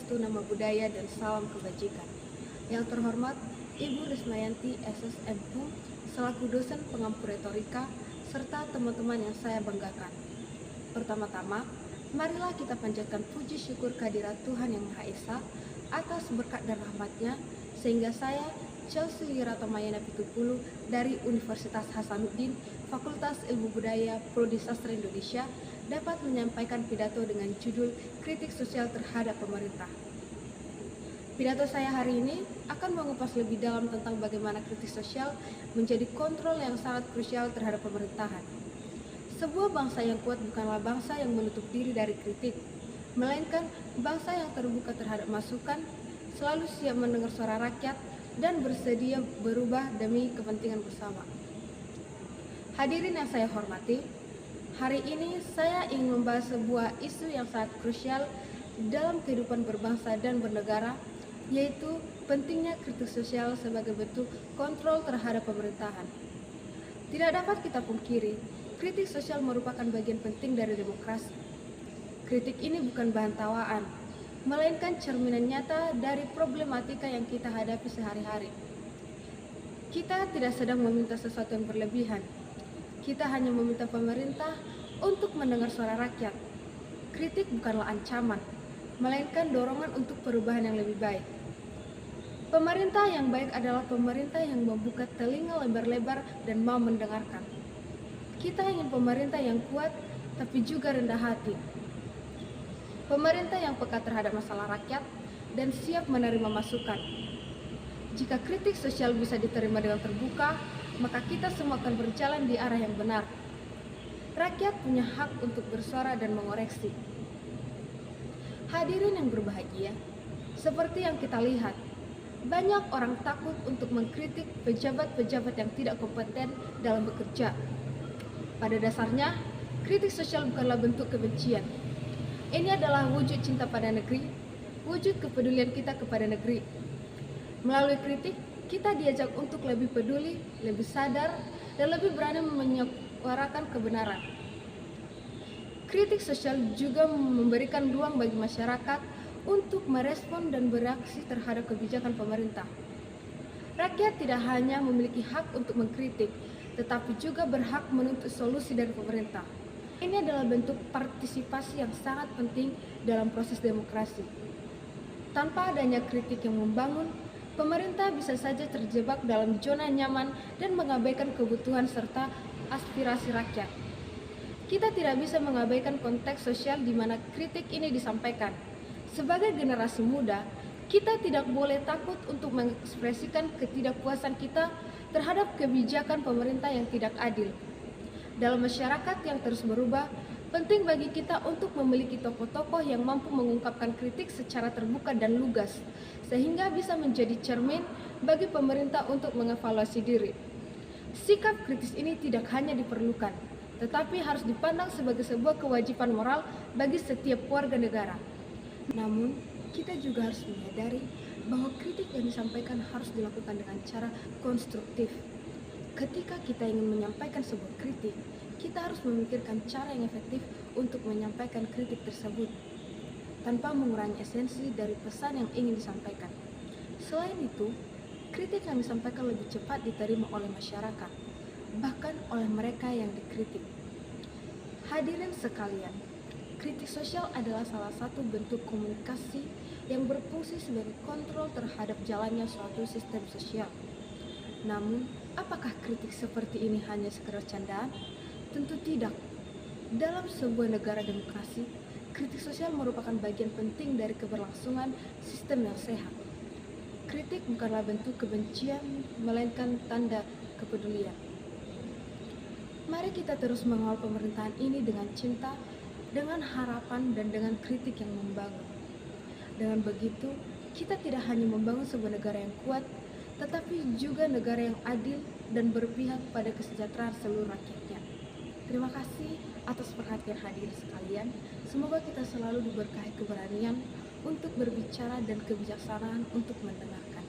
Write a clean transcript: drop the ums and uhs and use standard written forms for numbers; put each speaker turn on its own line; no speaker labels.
Swastiastu, Namo Buddhaya, dan salam kebajikan. Yang terhormat Ibu Rismayanti SSMU selaku dosen pengampu retorika serta teman-teman yang saya banggakan. Pertama-tama, marilah kita panjatkan puji syukur kehadirat Tuhan Yang Maha Esa atas berkat dan rahmat-Nya sehingga saya, Chelsea Wiratamayana Pitupulu dari Universitas Hasanuddin, Fakultas Ilmu Budaya, Prodi Sastra Indonesia dapat menyampaikan pidato dengan judul Kritik Sosial Terhadap Pemerintah. Pidato saya hari ini akan mengupas lebih dalam tentang bagaimana kritik sosial menjadi kontrol yang sangat krusial terhadap pemerintahan. Sebuah bangsa yang kuat bukanlah bangsa yang menutup diri dari kritik, melainkan bangsa yang terbuka terhadap masukan, selalu siap mendengar suara rakyat, dan bersedia berubah demi kepentingan bersama. Hadirin yang saya hormati, hari ini saya ingin membahas sebuah isu yang sangat krusial dalam kehidupan berbangsa dan bernegara, yaitu pentingnya kritik sosial sebagai bentuk kontrol terhadap pemerintahan. Tidak dapat kita pungkiri, kritik sosial merupakan bagian penting dari demokrasi. Kritik ini bukan bahan tawaan, melainkan cerminan nyata dari problematika yang kita hadapi sehari-hari. Kita tidak sedang meminta sesuatu yang berlebihan. Kita hanya meminta pemerintah untuk mendengar suara rakyat. Kritik bukanlah ancaman, melainkan dorongan untuk perubahan yang lebih baik. Pemerintah yang baik adalah pemerintah yang membuka telinga lebar-lebar dan mau mendengarkan. Kita ingin pemerintah yang kuat, tapi juga rendah hati. Pemerintah yang peka terhadap masalah rakyat dan siap menerima masukan. Jika kritik sosial bisa diterima dengan terbuka, maka kita semua akan berjalan di arah yang benar. Rakyat punya hak untuk bersuara dan mengoreksi. Hadirin yang berbahagia, seperti yang kita lihat, banyak orang takut untuk mengkritik pejabat-pejabat yang tidak kompeten dalam bekerja. Pada dasarnya, kritik sosial bukanlah bentuk kebencian. Ini adalah wujud cinta pada negeri, wujud kepedulian kita kepada negeri. Melalui kritik, kita diajak untuk lebih peduli, lebih sadar, dan lebih berani menyuarakan kebenaran. Kritik sosial juga memberikan ruang bagi masyarakat untuk merespon dan bereaksi terhadap kebijakan pemerintah. Rakyat tidak hanya memiliki hak untuk mengkritik, tetapi juga berhak menuntut solusi dari pemerintah. Ini adalah bentuk partisipasi yang sangat penting dalam proses demokrasi. Tanpa adanya kritik yang membangun, pemerintah bisa saja terjebak dalam zona nyaman dan mengabaikan kebutuhan serta aspirasi rakyat. Kita tidak bisa mengabaikan konteks sosial di mana kritik ini disampaikan. Sebagai generasi muda, kita tidak boleh takut untuk mengekspresikan ketidakpuasan kita terhadap kebijakan pemerintah yang tidak adil. Dalam masyarakat yang terus berubah, penting bagi kita untuk memiliki tokoh-tokoh yang mampu mengungkapkan kritik secara terbuka dan lugas, sehingga bisa menjadi cermin bagi pemerintah untuk mengevaluasi diri. Sikap kritis ini tidak hanya diperlukan, tetapi harus dipandang sebagai sebuah kewajiban moral bagi setiap warga negara. Namun, kita juga harus menyadari bahwa kritik yang disampaikan harus dilakukan dengan cara konstruktif. Ketika kita ingin menyampaikan sebuah kritik, kita harus memikirkan cara yang efektif untuk menyampaikan kritik tersebut, tanpa mengurangi esensi dari pesan yang ingin disampaikan. Selain itu, kritik yang disampaikan lebih cepat diterima oleh masyarakat, bahkan oleh mereka yang dikritik. Hadirin sekalian, kritik sosial adalah salah satu bentuk komunikasi yang berfungsi sebagai kontrol terhadap jalannya suatu sistem sosial. Namun, apakah kritik seperti ini hanya sekedar candaan? Tentu tidak. Dalam sebuah negara demokrasi, kritik sosial merupakan bagian penting dari keberlangsungan sistem yang sehat. Kritik bukanlah bentuk kebencian, melainkan tanda kepedulian. Mari kita terus mengawal pemerintahan ini dengan cinta, dengan harapan, dan dengan kritik yang membangun. Dengan begitu, kita tidak hanya membangun sebuah negara yang kuat, tetapi juga negara yang adil dan berpihak pada kesejahteraan seluruh rakyatnya. Terima kasih atas perhatian hadirin sekalian. Semoga kita selalu diberkahi keberanian untuk berbicara dan kebijaksanaan untuk mendengarkan.